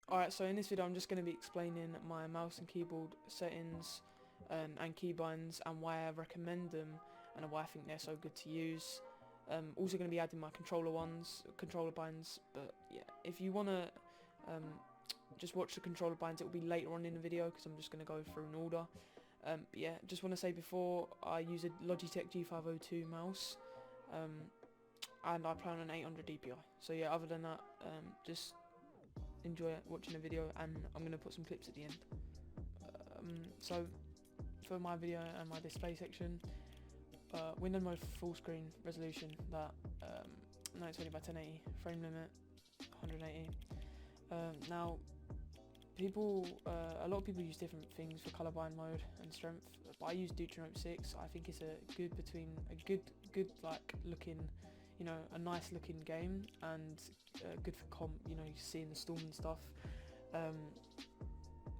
Alright, so in this video I'm just going to be explaining my mouse and keyboard settings and keybinds and why I recommend them and why I think they're so good to use. Also going to be adding my controller binds, but yeah, if you want to just watch the controller binds, it will be later on in the video because I'm just going to go through an order. But yeah, just want to say before, I use a Logitech G502 mouse and I play on an 800 DPI. So yeah, other than that, just enjoy watching the video, and I'm going to put some clips at the end. So for my video and my display section, window mode full screen resolution, that 920 by 1080, frame limit 180. Now a lot of people use different things for color bind mode and strength, but I use Deuteronomy 6. I think it's a good like looking, you know, a nice looking game, and good for comp, you know, seeing the storm and stuff.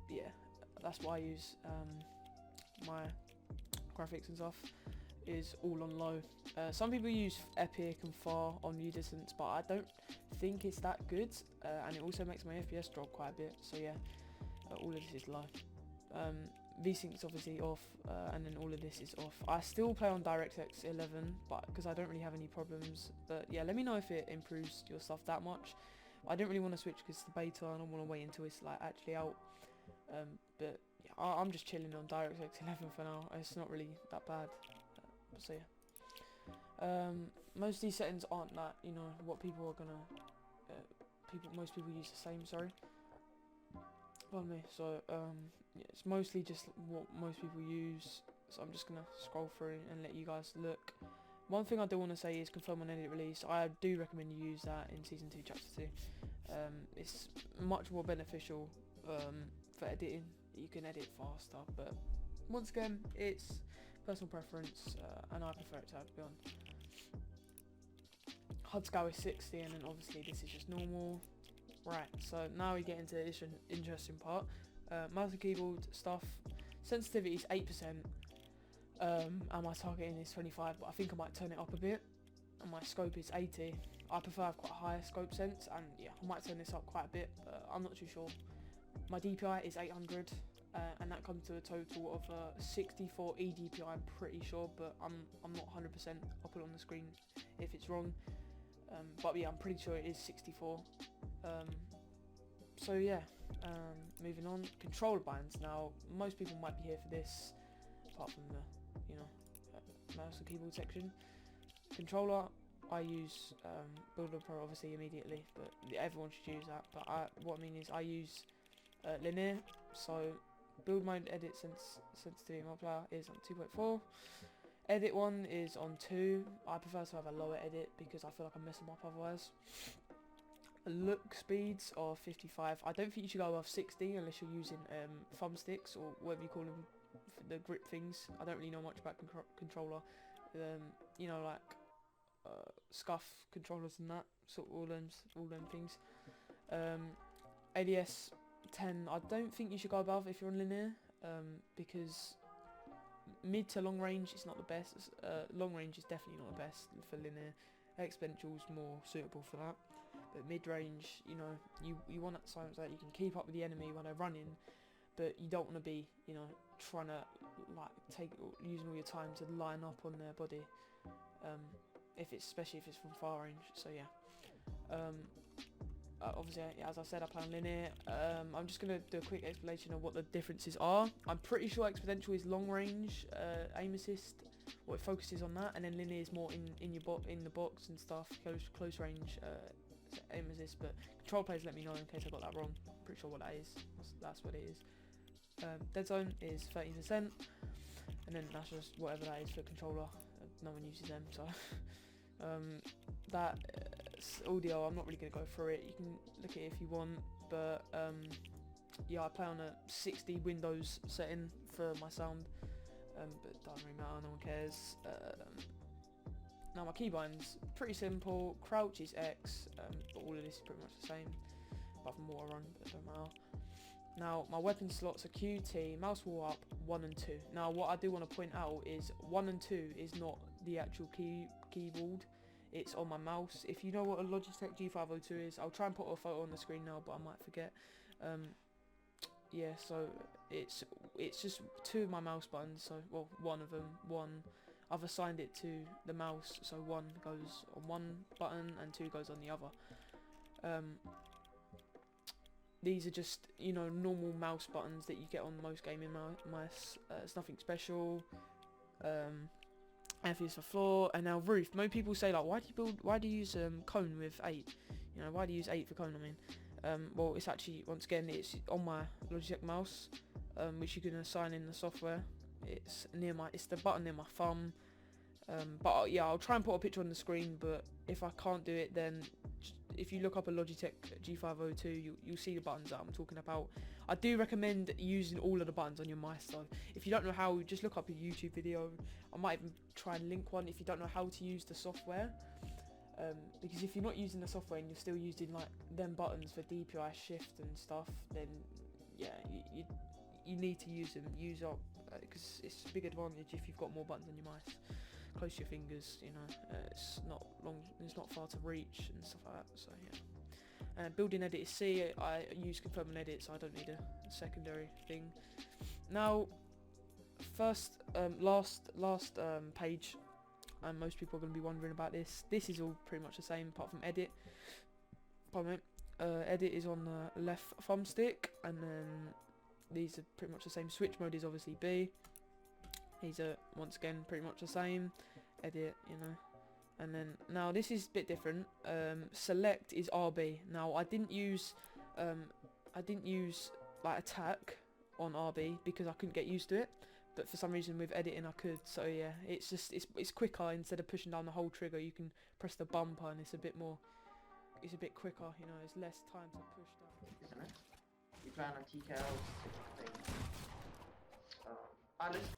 Yeah, that's what I use. My graphics and stuff is all on low. Some people use epic and far on view distance, but I don't think it's that good, and it also makes my FPS drop quite a bit. So yeah, all of this is low. VSync's obviously off, and then all of this is off. I still play on DirectX 11, but because I don't really have any problems. But yeah, let me know if it improves your stuff that much. I don't really want to switch because it's the beta. I don't want to wait until it's like actually out. But yeah, I'm just chilling on DirectX 11 for now. It's not really that bad. So yeah, most of these settings aren't that, you know, what people are gonna. Most people use the same. Sorry. Pardon me. So yeah, it's mostly just what most people use. So I'm just gonna scroll through and let you guys look. One thing I do want to say is confirm on edit release. I do recommend you use that in season 2 chapter 2. It's much more beneficial for editing. You can edit faster, but once again, it's personal preference, and I prefer it to be on. HUD scale is 60, and then obviously this is just normal. Right, so now we get into this interesting part. Mouse and keyboard stuff. Sensitivity is 8%, and my targeting is 25, but I think I might turn it up a bit. And my scope is 80. I prefer to have quite a higher scope sense, and yeah, I might turn this up quite a bit, but I'm not too sure. My DPI is 800, and that comes to a total of 64 eDPI, I'm pretty sure, but I'm not 100%. I'll put it on the screen if it's wrong. But yeah, I'm pretty sure it is 64. So yeah, moving on, controller binds. Now most people might be here for this, apart from the, you know, mouse and keyboard section. Controller, I use Builder Pro obviously immediately, but everyone should use that. But what I mean is I use linear. So build mode edit sensitivity multiplier is on 2.4. Edit one is on 2. I prefer to have a lower edit because I feel like I'm messing them up otherwise. Look speeds are 55. I don't think you should go above 60 unless you're using thumbsticks or whatever you call them, the grip things. I don't really know much about controller. You know, like scuff controllers and that, sort of all them things. ADS 10. I don't think you should go above if you're on linear, because mid to long range is not the best. Long range is definitely not the best for linear. Exponential is more suitable for that, but mid range, you know, you want that silence that you can keep up with the enemy when they're running, but you don't want to be, you know, trying to like using all your time to line up on their body, especially if it's from far range. So yeah, obviously, as I said, I play on linear. I'm just going to do a quick explanation of what the differences are. I'm pretty sure exponential is long range aim assist, or it focuses on that, and then linear is more in the box and stuff, close range aim assist. But control players, let me know in case I got that wrong. I'm pretty sure what that is. That's what it is. Dead zone is 13%, and then that's just whatever that is for controller. No one uses them, so that audio, I'm not really going to go through it. You can look at it if you want, but yeah, I play on a 60 Windows setting for my sound, but it doesn't really matter, no one cares. Now my keybinds, pretty simple. Crouch is X, but all of this is pretty much the same, apart from water run, but it doesn't matter. Now my weapon slots are QT, mouse wheel up, 1 and 2. Now what I do want to point out is 1 and 2 is not the actual keyboard. It's on my mouse. If you know what a Logitech G502 is, I'll try and put a photo on the screen now, but I might forget. Yeah, so it's just two of my mouse buttons. So well, one of them, I've assigned it to the mouse, so one goes on one button and two goes on the other. These are just, you know, normal mouse buttons that you get on most gaming mice. It's nothing special. F is for floor, and now roof. Most people say like, why do you use cone with 8? You know, why do you use 8 for cone? I mean, well, it's actually, once again, it's on my Logitech mouse, which you can assign in the software. It's the button near my thumb. But yeah, I'll try and put a picture on the screen. But if I can't do it, then if you look up a Logitech G502, you'll see the buttons that I'm talking about. I do recommend using all of the buttons on your mice though. If you don't know how, just look up a YouTube video. I might even try and link one if you don't know how to use the software. Because if you're not using the software and you're still using like them buttons for DPI, shift and stuff, then yeah, you need to use them. Use up because it's a big advantage if you've got more buttons on your mice. Close to your fingers, you know, it's not far to reach and stuff like that. So yeah. Building edit is C. I use confirm and edit, so I don't need a secondary thing. Now, last page, and most people are going to be wondering about this. This is all pretty much the same apart from edit. Pardon me. Edit is on the left thumbstick, and then these are pretty much the same. Switch mode is obviously B. These are once again pretty much the same. Edit, you know. And then now this is a bit different. Select is RB. Now I didn't use like attack on RB because I couldn't get used to it. But for some reason with editing I could. So yeah, it's just it's quicker. Instead of pushing down the whole trigger, you can press the bumper and it's a bit quicker. You know, it's less time to push down. Isn't it? You plan on TKLs. I listen